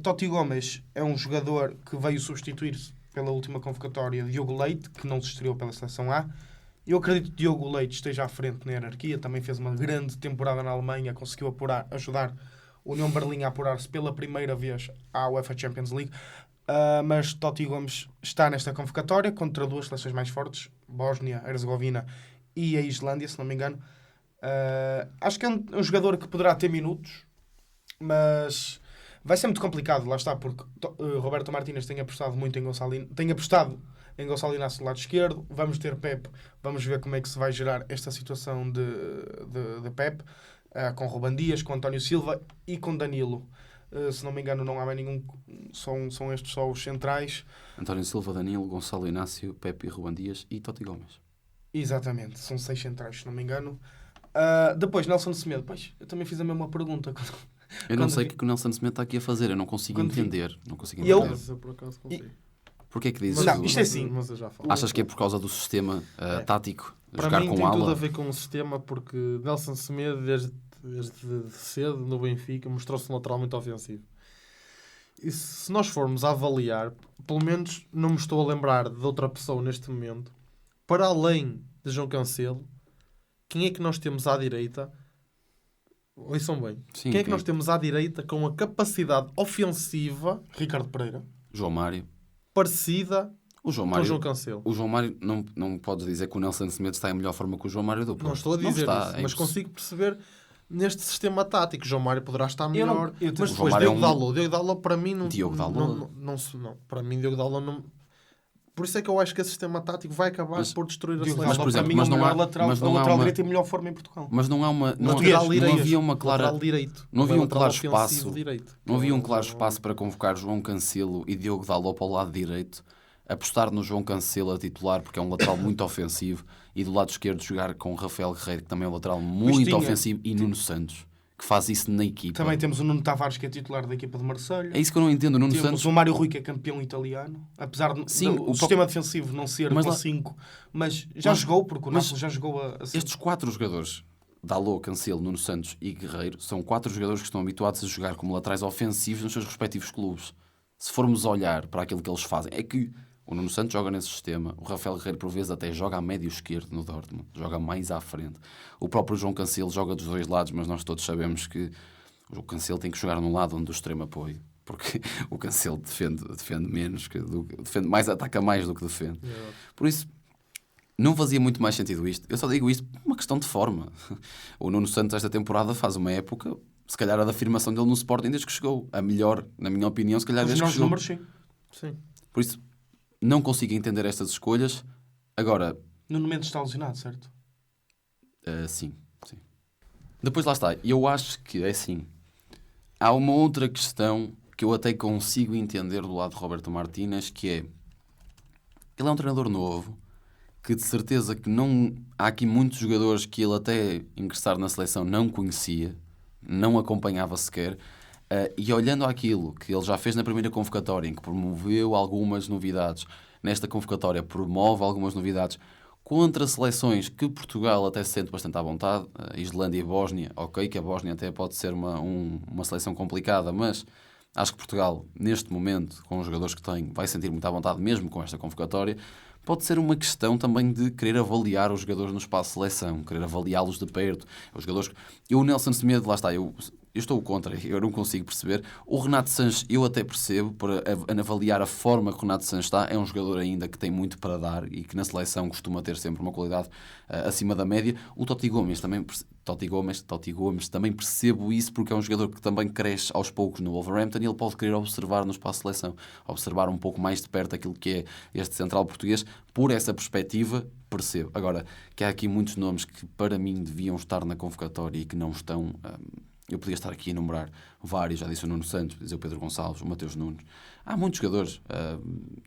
Totti Gomes é um jogador que veio substituir-se pela última convocatória de Diogo Leite, que não se estreou pela Seleção A. Eu acredito que Diogo Leite esteja à frente na hierarquia, também fez uma grande temporada na Alemanha, conseguiu ajudar o União Berlim a apurar-se pela primeira vez à UEFA Champions League. Mas Totti Gomes está nesta convocatória contra duas seleções mais fortes, Bósnia, Herzegovina e a Islândia, se não me engano. Acho que é um jogador que poderá ter minutos, mas Vai ser muito complicado, lá está, porque Roberto Martínez tem apostado muito em Gonçalo Inácio do lado esquerdo. Vamos ter Pep, vamos ver como é que se vai gerar esta situação de Pep, com Ruben Dias, com António Silva e com Danilo. Se não me engano, não há mais nenhum, são estes só os centrais. António Silva, Danilo, Gonçalo Inácio, Pepe, Ruben Dias e Totti Gomes. Exatamente, são 6 centrais, se não me engano. Depois, Nelson Semedo. Pois, eu também fiz a mesma pergunta. Eu não sei o que o Nelson Semedo está aqui a fazer, eu não consigo entender. Não consigo E eu- entender. Mas eu por acaso consigo. Porquê que dizes? Não, isto é assim. Mas eu já falo. Achas que é por causa do sistema tático? Para Jogar mim com tem tudo ala? a ver com o sistema, porque Nelson Semedo, desde cedo no Benfica, mostrou-se um lateral muito ofensivo. E se nós formos a avaliar, pelo menos não me estou a lembrar de outra pessoa neste momento, para além de João Cancelo, quem é que nós temos à direita? Ouçam bem. Sim, Quem é que nós temos à direita com a capacidade ofensiva Ricardo Pereira. João Mário. parecida O João com o Mário, João Cancelo? o João Mário não podes dizer que o Nelson Semedo está em melhor forma que o João Mário do Porto. Não estou a dizer está, isso, é mas consigo perceber neste sistema tático. João Mário poderá estar Eu não- melhor, eu- mas o João depois Mário é Diogo Dalot para mim não... Diogo Dalot? Não, para mim Diogo Dalot não... Por isso é que eu acho que esse sistema tático vai acabar Mas- por destruir a Diogo seleção. Mas, por Dalot, para exemplo, mim, mas é o não melhor há- lateral, mas o não há lateral uma- direito em melhor forma em Portugal. Mas não há uma... Não, Lateral não direito. havia uma clara... Lateral direito. Não havia um Lateral claro ofensivo espaço. direito. Não havia um claro espaço para convocar João Cancelo e Diogo Dalot para o lado direito, apostar no João Cancelo a titular porque é um lateral muito ofensivo, e do lado esquerdo jogar com Rafael Guerreiro, que também é um lateral muito tinha- ofensivo, e Nuno Santos, que faz isso na equipa. Também temos o Nuno Tavares, que é titular da equipa de Marselha. É isso que eu não entendo. O Nuno Temos Santos... o Mário Rui, que é campeão italiano. Apesar Sim, do sistema defensivo não ser Mas com lá- 5, mas já Mas- jogou, porque o mas Nápoles já jogou a 5. Estes 4 jogadores, Dalot, Cancelo, Nuno Santos e Guerreiro, são 4 jogadores que estão habituados a jogar como laterais ofensivos nos seus respectivos clubes. Se formos olhar para aquilo que eles fazem, é que o Nuno Santos joga nesse sistema, o Rafael Guerreiro por vezes até joga a médio esquerdo no Dortmund, joga mais à frente. O próprio João Cancelo joga dos dois lados, mas nós todos sabemos que o Cancelo tem que jogar num lado onde o extremo apoio, porque o Cancelo defende menos, defende mais, ataca mais do que defende. Por isso, não fazia muito mais sentido isto. Eu só digo isto por uma questão de forma. O Nuno Santos esta temporada faz uma época, se calhar a da afirmação dele no Sporting desde que chegou. A melhor, na minha opinião, se calhar Os desde que melhores chegou. números, sim. Sim. Por isso, não consigo entender estas escolhas. Agora, Nuno Mendes está lesionado, certo? sim. Depois lá está. Eu acho que é assim. Há uma outra questão que eu até consigo entender do lado de Roberto Martínez, que é... Ele é um treinador novo, que de certeza que não... Há aqui muitos jogadores que ele até ingressar na seleção não conhecia, não acompanhava sequer, e olhando àquilo que ele já fez na primeira convocatória, em que promoveu algumas novidades, nesta convocatória promove algumas novidades contra seleções que Portugal até se sente bastante à vontade, Islândia e Bósnia, ok, que a Bósnia até pode ser uma seleção complicada, mas acho que Portugal, neste momento, com os jogadores que tem, vai sentir muito à vontade, mesmo com esta convocatória. Pode ser uma questão também de querer avaliar os jogadores no espaço de seleção, querer avaliá-los de perto. Os jogadores... O Nelson Semedo, lá está, eu estou contra, eu não consigo perceber. O Renato Sanches, eu até percebo, para avaliar a forma que o Renato Sanches está, é um jogador ainda que tem muito para dar e que na seleção costuma ter sempre uma qualidade acima da média. O Totti Gomes também percebo isso, porque é um jogador que também cresce aos poucos no Wolverhampton e ele pode querer observar no espaço de seleção, observar um pouco mais de perto aquilo que é este central português. Por essa perspectiva, percebo. Agora, que há aqui muitos nomes que para mim deviam estar na convocatória e que não estão... Eu podia estar aqui a enumerar vários, já disse o Nuno Santos, dizer o Pedro Gonçalves, o Mateus Nunes. Há muitos jogadores,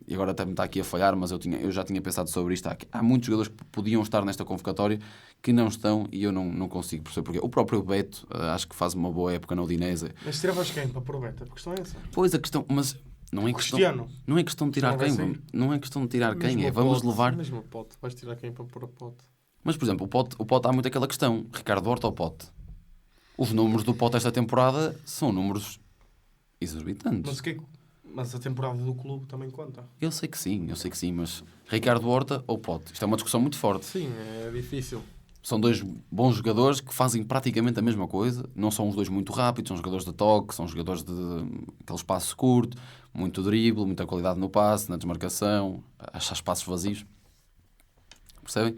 e agora até me está aqui a falhar, mas eu já tinha pensado sobre isto. Há muitos jogadores que podiam estar nesta convocatória que não estão e eu não consigo perceber porquê. O próprio Beto, acho que faz uma boa época na Udinese. Mas tiravas quem para pôr Beto? A questão é essa. Pois, a questão... Mas não é questão, Cristiano. não é questão de tirar Não vai quem. sair. Não é questão de tirar quem. Mesmo É o vamos Pote, levar... Mesmo o Pote. Vais tirar quem para pôr a Pote? Mas, por exemplo, o Pote há muito aquela questão. Ricardo Horta ou Pote? Os números do Pote esta temporada são números exorbitantes. Mas, mas a temporada do clube também conta. Eu sei que sim, mas Ricardo Horta ou Pote? Isto é uma discussão muito forte. Sim, é difícil. São dois bons jogadores que fazem praticamente a mesma coisa. Não são os dois muito rápidos, são jogadores de toque, são jogadores de aquele espaço curto, muito drible, muita qualidade no passe, na desmarcação, achar espaços vazios. Percebem?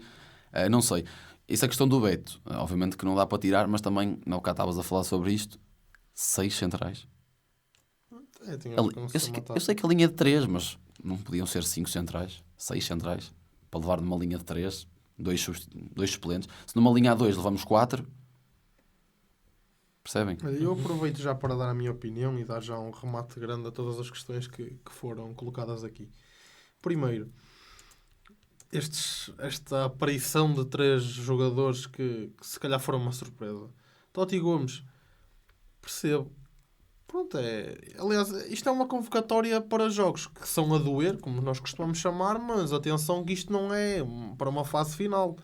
Não sei. Isso é a questão do Beto. Obviamente que não dá para tirar, mas também, não cá estavas a falar sobre isto, 6 centrais. Tinha a ver com o sistema Eu tático. sei que a linha de 3, mas não podiam ser 5 centrais, 6 centrais, para levar numa linha de 3, dois suplentes. Se numa linha a 2 levamos 4, percebem? Eu aproveito já para dar a minha opinião e dar já um remate grande a todas as questões que foram colocadas aqui. Primeiro, esta aparição de 3 jogadores que se calhar foram uma surpresa. Totti Gomes, percebo. Pronto, aliás, isto é uma convocatória para jogos que são a doer, como nós costumamos chamar, mas atenção que isto não é para uma fase final.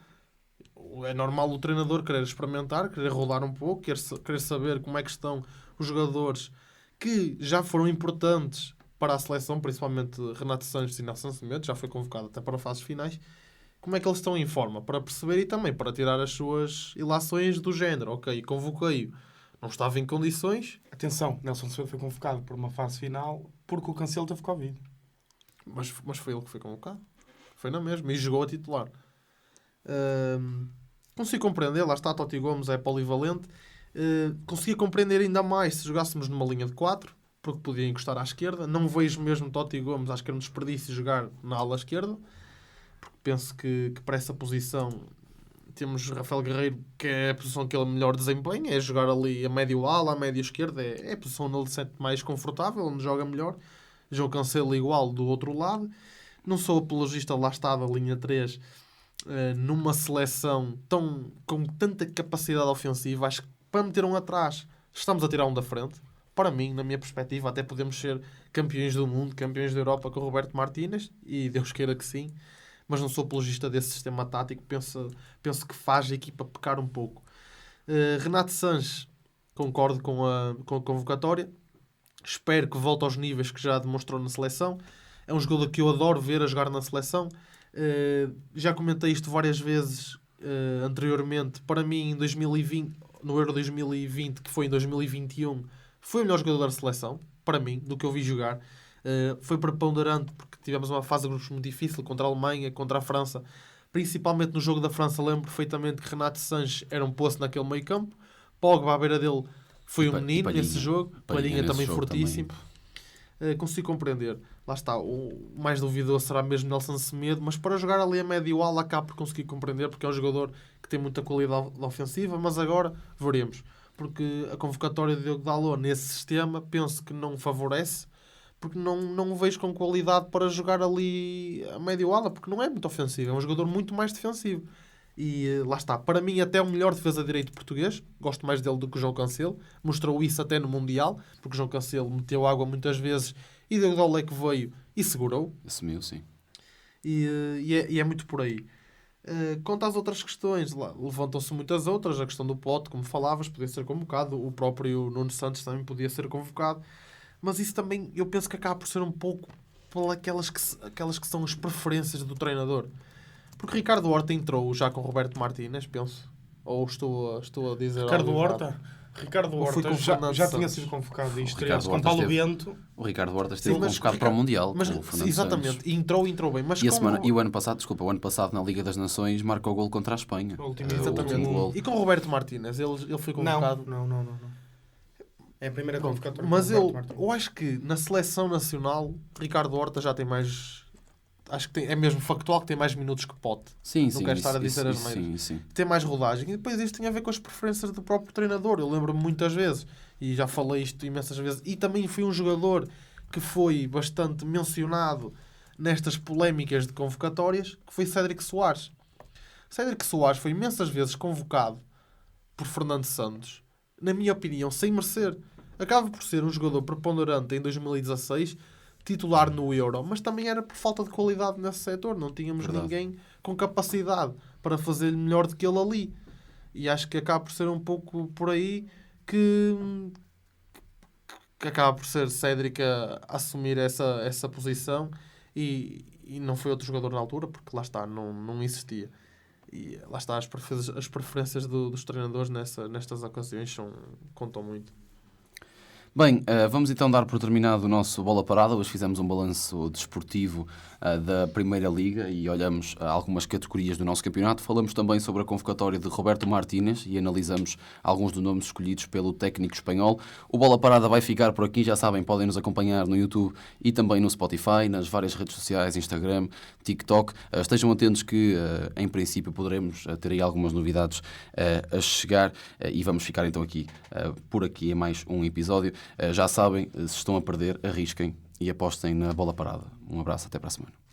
É normal o treinador querer experimentar, querer rodar um pouco, querer saber como é que estão os jogadores que já foram importantes para a seleção, principalmente Renato Sanches e Nelson Semedo, já foi convocado até para fases finais, como é que eles estão em forma, para perceber e também para tirar as suas ilações do género. Ok, convoquei-o, não estava em condições. Atenção, Nelson Semedo foi convocado para uma fase final porque o Cancelo teve Covid. Mas foi ele que foi convocado. Foi na mesma. E jogou a titular. Consegui compreender. Lá está, Totti Gomes é polivalente. Consegui compreender ainda mais se jogássemos numa linha de 4, porque podia encostar à esquerda. Não vejo mesmo Totti Gomes, acho que era um desperdício jogar na ala esquerda, porque penso que para essa posição temos Rafael Guerreiro, que é a posição que ele melhor desempenha, é jogar ali a médio ala, a médio esquerda, é a posição onde ele se sente mais confortável, onde joga melhor. Jogo Cancelo igual do outro lado. Não sou apologista, lá está, da linha 3, numa seleção com tanta capacidade ofensiva. Acho que para meter um atrás, estamos a tirar um da frente. Para mim, na minha perspectiva, até podemos ser campeões do mundo, campeões da Europa com o Roberto Martínez, e Deus queira que sim. Mas não sou apologista desse sistema tático. Penso que faz a equipa pecar um pouco. Renato Sanches, concordo com a convocatória. Espero que volte aos níveis que já demonstrou na seleção. É um jogador que eu adoro ver a jogar na seleção. Já comentei isto várias vezes anteriormente. Para mim, em 2020, no Euro 2020, que foi em 2021, foi o melhor jogador da seleção, para mim, do que eu vi jogar. Foi preponderante porque tivemos uma fase de grupos muito difícil contra a Alemanha, contra a França. Principalmente no jogo da França, lembro perfeitamente que Renato Sanches era um poço naquele meio campo. Pogba, à beira dele, foi um menino nesse jogo. Palhinha também fortíssimo. Consigo compreender. Lá está, o mais duvidoso será mesmo Nelson Semedo, mas para jogar ali a médio ala acabo por conseguir compreender, porque é um jogador que tem muita qualidade ofensiva, mas agora veremos. Porque a convocatória de Diogo Dalot nesse sistema penso que não favorece, porque não o vejo com qualidade para jogar ali a médio ala, porque não é muito ofensivo, é um jogador muito mais defensivo. E lá está, para mim até o melhor defesa direito português, gosto mais dele do que o João Cancelo, mostrou isso até no Mundial, porque o João Cancelo meteu água muitas vezes e Diogo Dalot que veio e segurou. Assumiu, sim. E é muito por aí. Quanto às outras questões, levantam-se muitas outras. A questão do Pote, como falavas, podia ser convocado. O próprio Nuno Santos também podia ser convocado. Mas isso também, eu penso que acaba por ser um pouco aquelas que são as preferências do treinador. Porque Ricardo Horta entrou já com Roberto Martínez, penso. Ou estou a dizer Ricardo algo errado? Horta? Ricardo Ou foi Horta com já Fernando tinha Santos? sido convocado e Ricardo estreou-se com Horta Paulo esteve- Bento. O Ricardo Horta esteve Sim, mas convocado para o Mundial. Mas, com o Fernando exatamente, Santos. entrou bem. Mas E o ano passado, o ano passado na Liga das Nações marcou o gol contra a Espanha. O último- O Exatamente. último gol. E com o Roberto Martínez, ele foi convocado. Não. É a primeira convocatória. Mas com o Roberto Martínez. eu acho que na seleção nacional, Ricardo Horta já tem mais. Acho que é mesmo factual que tem mais minutos que Pote. Sim, Não quero estar a dizer as sim, sim. Tem mais rodagem. E depois isto tem a ver com as preferências do próprio treinador. Eu lembro-me muitas vezes, e já falei isto imensas vezes, e também foi um jogador que foi bastante mencionado nestas polémicas de convocatórias, que foi Cédric Soares. Cédric Soares foi imensas vezes convocado por Fernando Santos, na minha opinião, sem merecer. Acaba por ser um jogador preponderante em 2016, titular no Euro, mas também era por falta de qualidade nesse setor. Não tínhamos Verdade. ninguém com capacidade para fazer melhor do que ele ali. E acho que acaba por ser um pouco por aí que acaba por ser Cédric a assumir essa posição e não foi outro jogador na altura, porque lá está, não existia. E lá está, as preferências dos treinadores nestas ocasiões contam muito. Bem, vamos então dar por terminado o nosso Bola Parada. Hoje fizemos um balanço desportivo da Primeira Liga e olhamos algumas categorias do nosso campeonato. Falamos também sobre a convocatória de Roberto Martínez e analisamos alguns dos nomes escolhidos pelo técnico espanhol. O Bola Parada vai ficar por aqui, já sabem, podem nos acompanhar no YouTube e também no Spotify, nas várias redes sociais, Instagram, TikTok. Estejam atentos que, em princípio, poderemos ter aí algumas novidades a chegar e vamos ficar então aqui, por aqui, em mais um episódio. Já sabem, se estão a perder, arrisquem e apostem na Bola Parada. Um abraço, até para a semana.